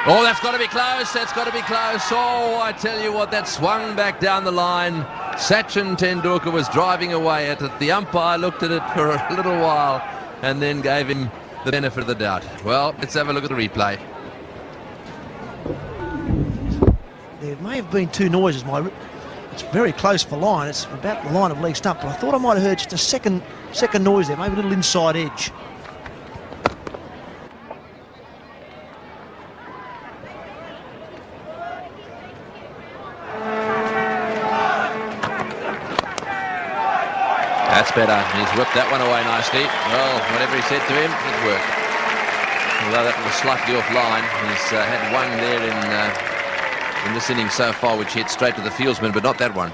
Oh, that's got to be close. That's got to be close. Oh, I tell you what, that swung back down the line. Sachin Tendulkar was driving away at it. The umpire looked at it for a little while and then gave him the benefit of the doubt. Well, let's have a look at the replay. There may have been two noises. It's very close for line. It's about the line of leg stump, but I thought I might have heard just a second noise there, maybe a little inside edge. That's better. He's whipped that one away nicely. Well, whatever he said to him, it worked. Although that was slightly offline, he's had one there in this inning so far, which hit straight to the fieldsman, but not that one.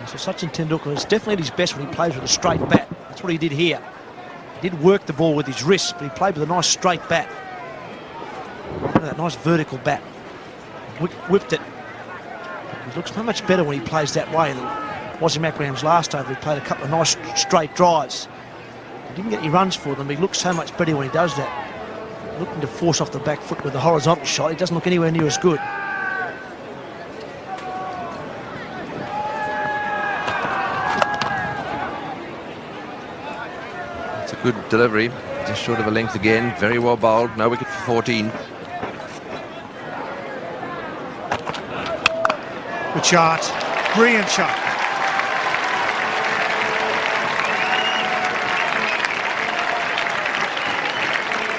So Sachin Tendulkar is definitely at his best when he plays with a straight bat. That's what he did here. He did work the ball with his wrist, but he played with a nice straight bat. Look at that nice vertical bat. Whipped it. He looks so much better when he plays that way than Wasim Akram's last over. He played a couple of nice straight drives. He didn't get any runs for them, but he looks so much better when he does that. Looking to force off the back foot with the horizontal shot. He doesn't look anywhere near as good. It's a good delivery. Just short of a length again. Very well bowled. No wicket for 14. Good shot. Brilliant shot.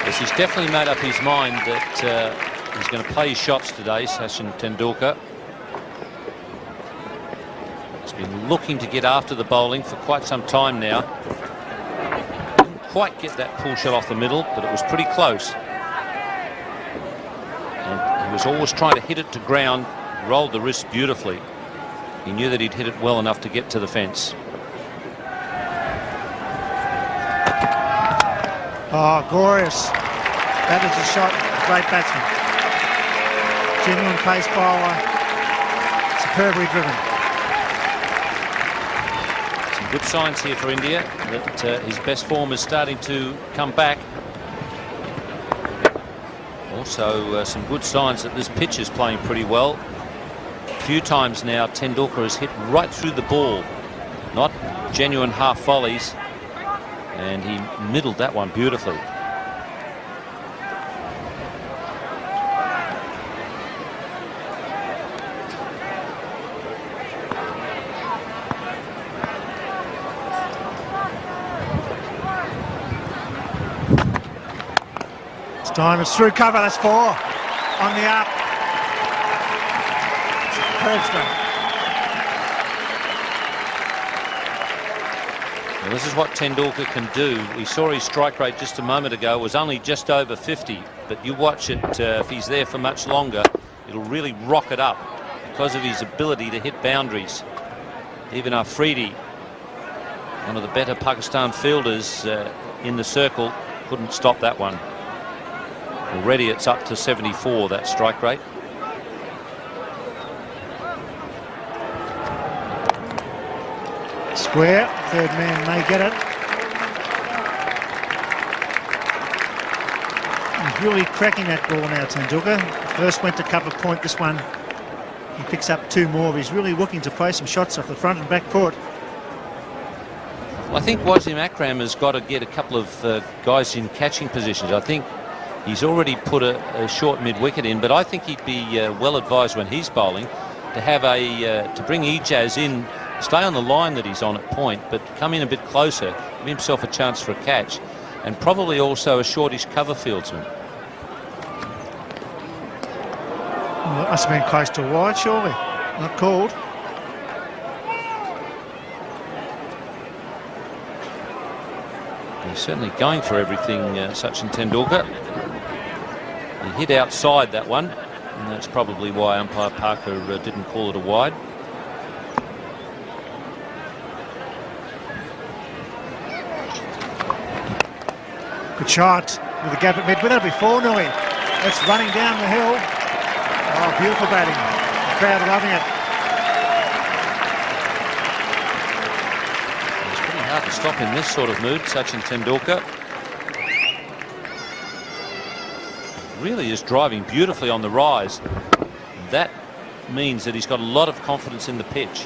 Yes, he's definitely made up his mind that he's going to play his shots today, Sachin Tendulkar. He's been looking to get after the bowling for quite some time now. Didn't quite get that pull shot off the middle, but it was pretty close. And he was always trying to hit it to ground, rolled the wrist beautifully. He knew that he'd hit it well enough to get to the fence. Oh, glorious. That is a shot. Great batsman. Genuine pace bowler. Superbly driven. Some good signs here for India that his best form is starting to come back. Also some good signs that this pitch is playing pretty well. A few times now Tendulkar has hit right through the ball. Not genuine half volleys. And he middled that one beautifully. It's time. It's through cover. That's 4. On the up. Superb strike. Well, this is what Tendulkar can do. We saw his strike rate just a moment ago. It was only just over 50. But you watch it, if he's there for much longer, it'll really rocket up because of his ability to hit boundaries. Even Afridi, one of the better Pakistan fielders in the circle, couldn't stop that one. Already it's up to 74, that strike rate. Square. Third man may get it. He's really cracking that ball now, Tendulkar. First went to cover point. This one he picks up 2 more. He's really looking to play some shots off the front and back foot. Well, I think Wasim Akram has got to get a couple of guys in catching positions. I think he's already put a short mid-wicket in, but I think he'd be well advised when he's bowling to have to bring Ijaz in, stay on the line that he's on at point, but come in a bit closer, give himself a chance for a catch, and probably also a shortish cover fieldsman. Well, that must have been close to wide, surely. Not called. He's certainly going for everything, Sachin Tendulkar. He hit outside that one, and that's probably why umpire Parker didn't call it a wide. Good shot with a gap at mid. With it before, Nui. That's running down the hill. Oh, beautiful batting. The crowd loving it. It's pretty hard to stop in this sort of mood, Sachin Tendulkar. Really is driving beautifully on the rise. That means that he's got a lot of confidence in the pitch.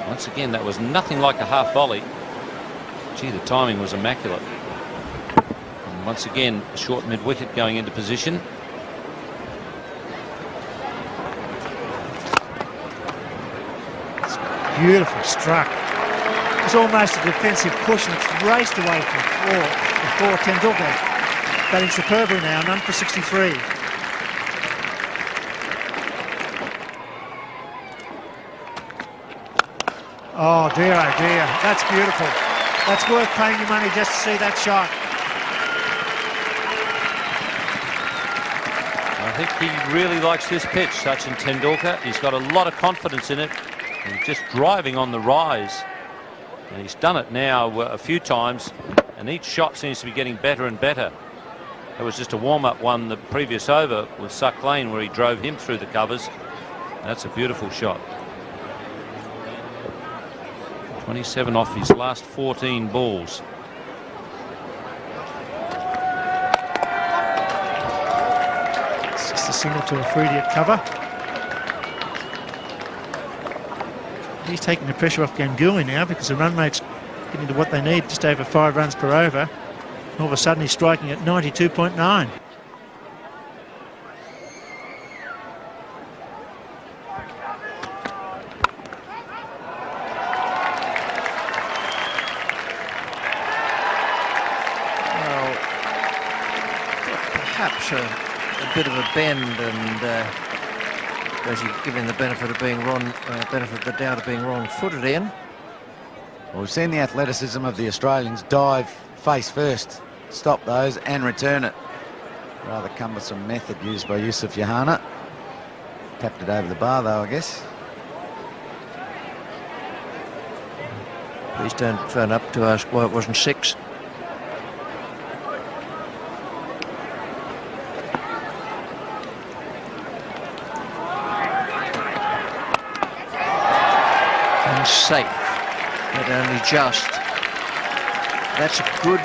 Once again, that was nothing like a half volley. Gee, the timing was immaculate. And once again, a short mid-wicket going into position. It's beautifully struck. It's almost a defensive push, and it's raced away from four before Tendulkar. Batting superbly now, none for 63. Oh dear, that's beautiful. That's worth paying your money just to see that shot. I think he really likes this pitch, Sachin Tendulkar. He's got a lot of confidence in it. He's just driving on the rise. And he's done it now a few times, and each shot seems to be getting better and better. It was just a warm-up one the previous over with Suck Lane, where he drove him through the covers. That's a beautiful shot. 27 off his last 14 balls. It's just a single to a free hit cover. He's taking the pressure off Ganguly now, because the run rate's getting to what they need, just over 5 runs per over. All of a sudden he's striking at 92.9. Perhaps a bit of a bend, and as you give him the benefit of being benefit of the doubt of being wrong-footed in. Well, we've seen the athleticism of the Australians dive face first, stop those and return it. Rather cumbersome method used by Yusuf Yohana. Tapped it over the bar though, I guess. Please don't phone up to ask why it wasn't 6. And safe, but only just. That's a good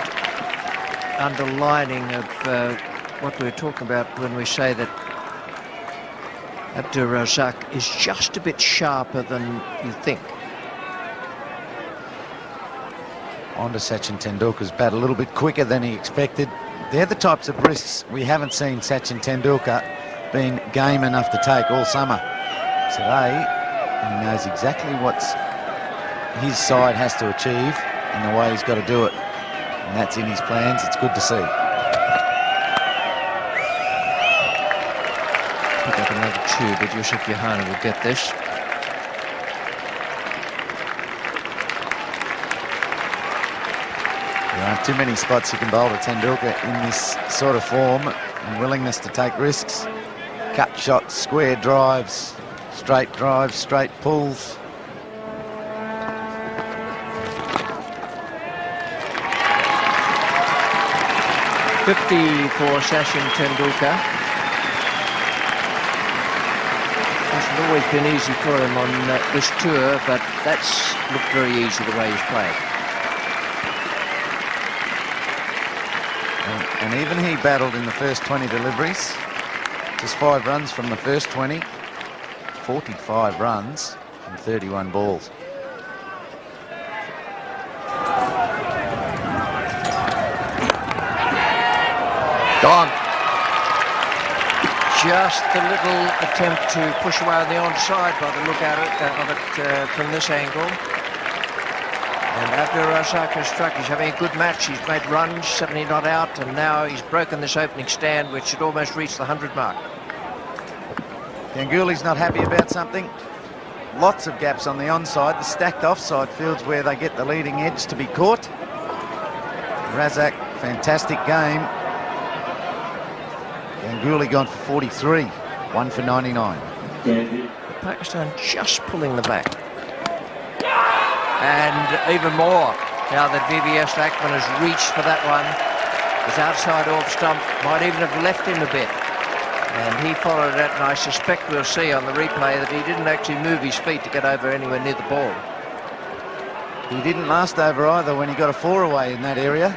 underlining of what we were talking about when we say that Abdur Razak is just a bit sharper than you think. On to Sachin Tendulkar's bat a little bit quicker than he expected. They're the types of risks we haven't seen Sachin Tendulkar been game enough to take all summer. Today, he knows exactly what his side has to achieve and the way he's got to do it. And that's in his plans. It's good to see. Pick up another 2, but Yusuf Yohana will get this. There aren't too many spots you can bowl to Tendulkar in this sort of form and willingness to take risks. Cut shots, square drives, straight pulls. .50 for Sachin Tendulkar. Hasn't always been easy for him on this tour, but that's looked very easy the way he's played. And even he battled in the first 20 deliveries. Just 5 runs from the first 20. 45 runs from 31 balls. Gone. Just a little attempt to push away on the onside by the look at it, from this angle. And Abdur Razak has struck. He's having a good match. He's made runs, 70 not out, and now he's broken this opening stand, which should almost reach the 100 mark. Ganguly's not happy about something. Lots of gaps on the onside, the stacked offside fields where they get the leading edge to be caught. Razak, fantastic game. Ganguly gone for 43, 1 for 99. Pakistan just pulling the back. And even more, now that VVS Lakman has reached for that one. His outside off stump might even have left him a bit. And he followed it, and I suspect we'll see on the replay that he didn't actually move his feet to get over anywhere near the ball. He didn't last over either when he got a 4 away in that area.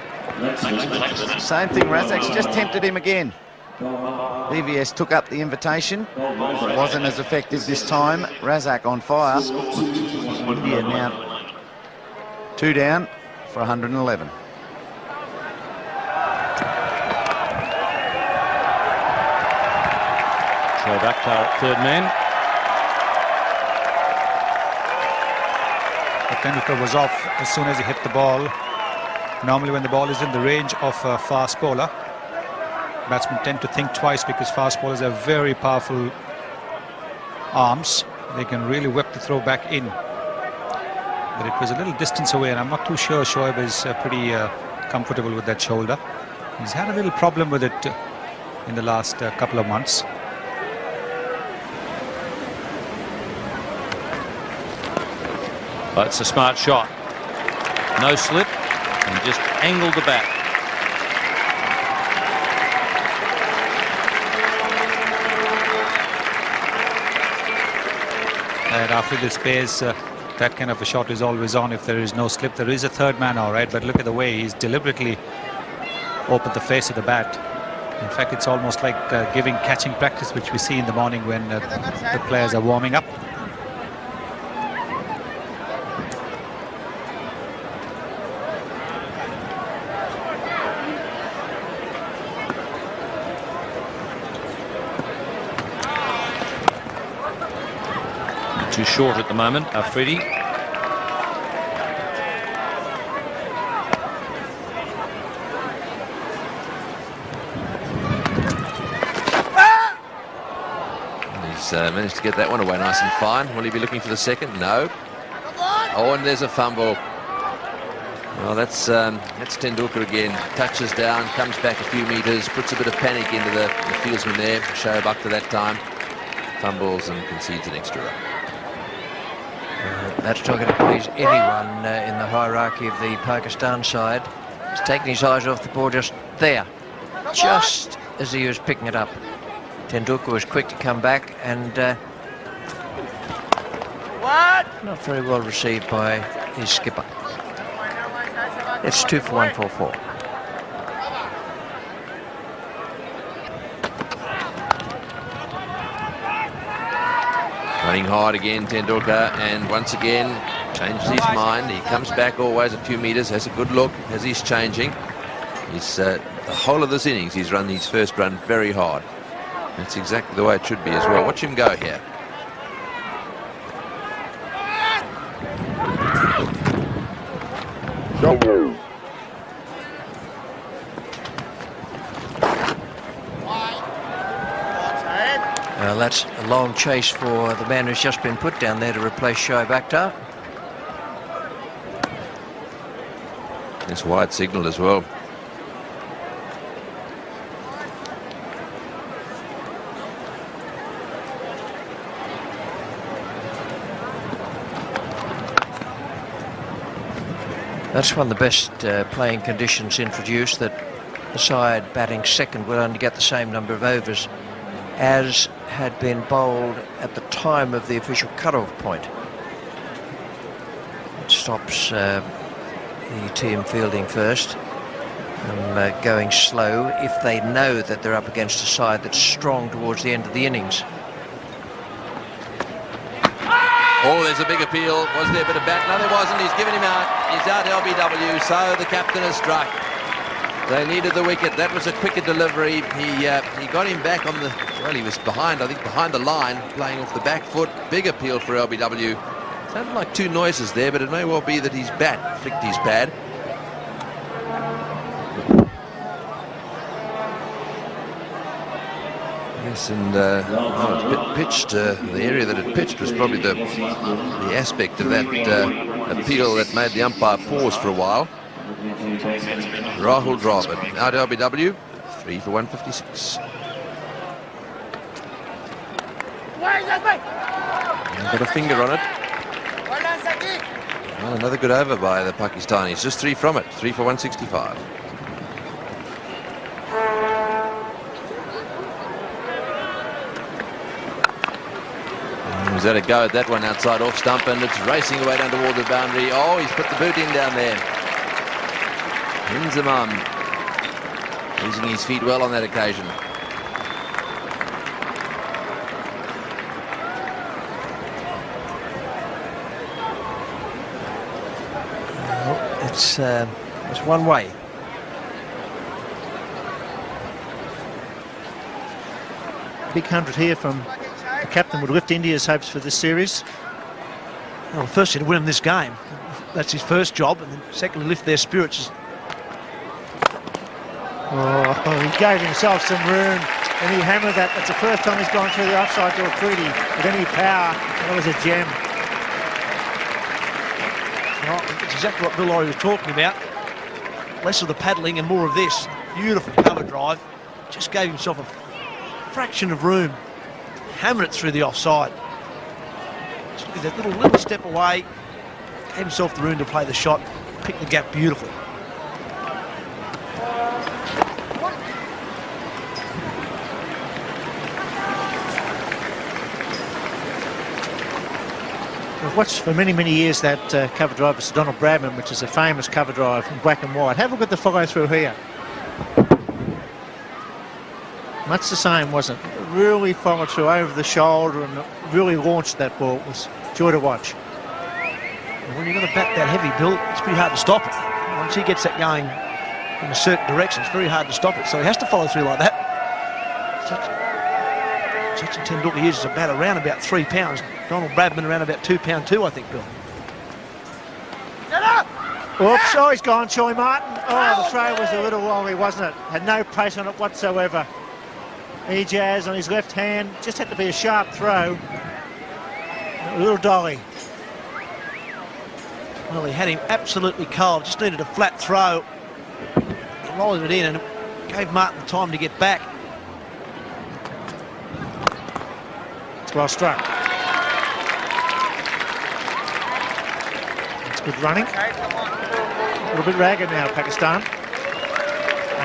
Same thing, Razak's just tempted him again. BVS took up the invitation. Wasn't as effective this time. Razak on fire. India now 2 down for 111. So back to third man. Tendulkar was off as soon as he hit the ball. Normally when the ball is in the range of a fast bowler, batsmen tend to think twice because fast bowlers have very powerful arms. They can really whip the throw back in. But it was a little distance away, and I'm not too sure Shoaib is pretty comfortable with that shoulder. He's had a little problem with it in the last couple of months. But it's a smart shot. No slip, and just angled the bat. And after this pace, that kind of a shot is always on if there is no slip. There is a third man, all right, but look at the way he's deliberately opened the face of the bat. In fact, it's almost like giving catching practice, which we see in the morning when the players are warming up. Too short at the moment, Afridi. He's managed to get that one away nice and fine. Will he be looking for the second? No. Oh, and there's a fumble. Well, that's Tendulkar again. Touches down, comes back a few metres, puts a bit of panic into the fieldsman there. Shoaib Akhtar that time. Fumbles and concedes an extra run. That's not going to please anyone in the hierarchy of the Pakistan side. He's taken his eyes off the ball just there, just as he was picking it up. Tendulkar was quick to come back and not very well received by his skipper. It's 2 for 144. Running hard again, Tendulkar, and once again changes his mind. He comes back always a few metres, has a good look as he's changing. He's the whole of this innings, he's run his first run very hard. That's exactly the way it should be as well. Watch him go here. That's a long chase for the man who's just been put down there to replace Shoaib Akhtar. It's wide signal as well. That's one of the best playing conditions introduced, that the side batting second will only get the same number of overs as had been bowled at the time of the official cut-off point. It stops the team fielding first and going slow if they know that they're up against a side that's strong towards the end of the innings. Oh, there's a big appeal. Was there a bit of bat? No, there wasn't. He's given him out. He's out LBW, so the captain has struck. They needed the wicket. That was a quicker delivery. He got him back on the... Well, he was behind, I think, behind the line, playing off the back foot. Big appeal for LBW. Sounded like two noises there, but it may well be that his bat flicked his pad. Yes, and it pitched. The area that it pitched was probably the aspect of that appeal that made the umpire pause for a while. Rahul Dravid out LBW, 3 for 156. Got a finger on it. Well, another good over by the Pakistanis. Just 3 from it. 3 for 165. He's had a go at that one outside off stump, and it's racing away down toward the boundary. Oh, he's put the boot in down there. Inzamam using his feet well on that occasion. It's one way. Big 100 here from the captain would lift India's hopes for this series. Well, firstly, to win them this game. That's his first job. And then secondly, lift their spirits. Oh, he gave himself some room and he hammered that. That's the first time he's gone through the offside to a treaty with any power. That was a gem. Well, it's exactly what Bill Laurie was talking about. Less of the paddling and more of this. Beautiful cover drive. Just gave himself a fraction of room. Hammered it through the offside. Just look at that little step away. Gave himself the room to play the shot. Picked the gap beautifully. I've watched for many, many years that cover drive of Sir Donald Bradman, which is a famous cover drive in black and white. Have a look at the follow through here. Much the same, wasn't it? Really followed through over the shoulder and really launched that ball. It was joy to watch. And when you've got a bat that heavy, Bill, it's pretty hard to stop it. Once he gets that going in a certain direction, it's very hard to stop it. So he has to follow through like that. Sachin Tendulkar uses a bat around about 3 pounds. Donald Bradman around about 2 pound 2, I think, Bill. Oops, oh, he's gone, Shoy Martin. Oh, the throw was a little wonky, wasn't it? Had no pace on it whatsoever. Ejaz on his left hand, just had to be a sharp throw. A little dolly. Well, he had him absolutely cold, just needed a flat throw. He rolled it in and gave Martin the time to get back. It's well struck. It's good running. A little bit ragged now, Pakistan.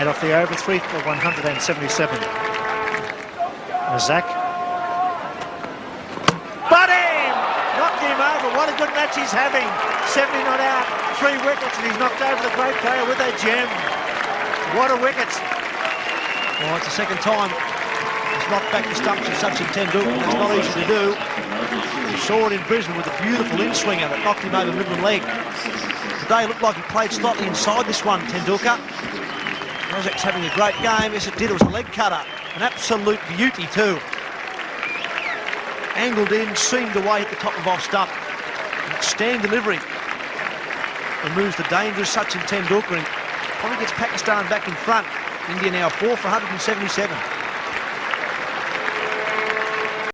8 off the over, 3 for 177. Razak. But him! Knocked him over. What a good match he's having. 70 not out, 3 wickets, and he's knocked over the great player with a gem. What a wicket. Well, it's the second time he's knocked back the stumps of Sachin Tendulkar. That's not easy to do. You saw it in Brisbane with a beautiful in-swinger that knocked him over middle and leg. Today it looked like he played slightly inside this one, Tendulkar. Razak's having a great game. Yes, it did. It was a leg cutter. An absolute beauty too. Angled in, seamed away at the top of off stump. Stand delivery. Removes the dangerous Sachin Tendulkar and probably gets Pakistan back in front. India now 4 for 177.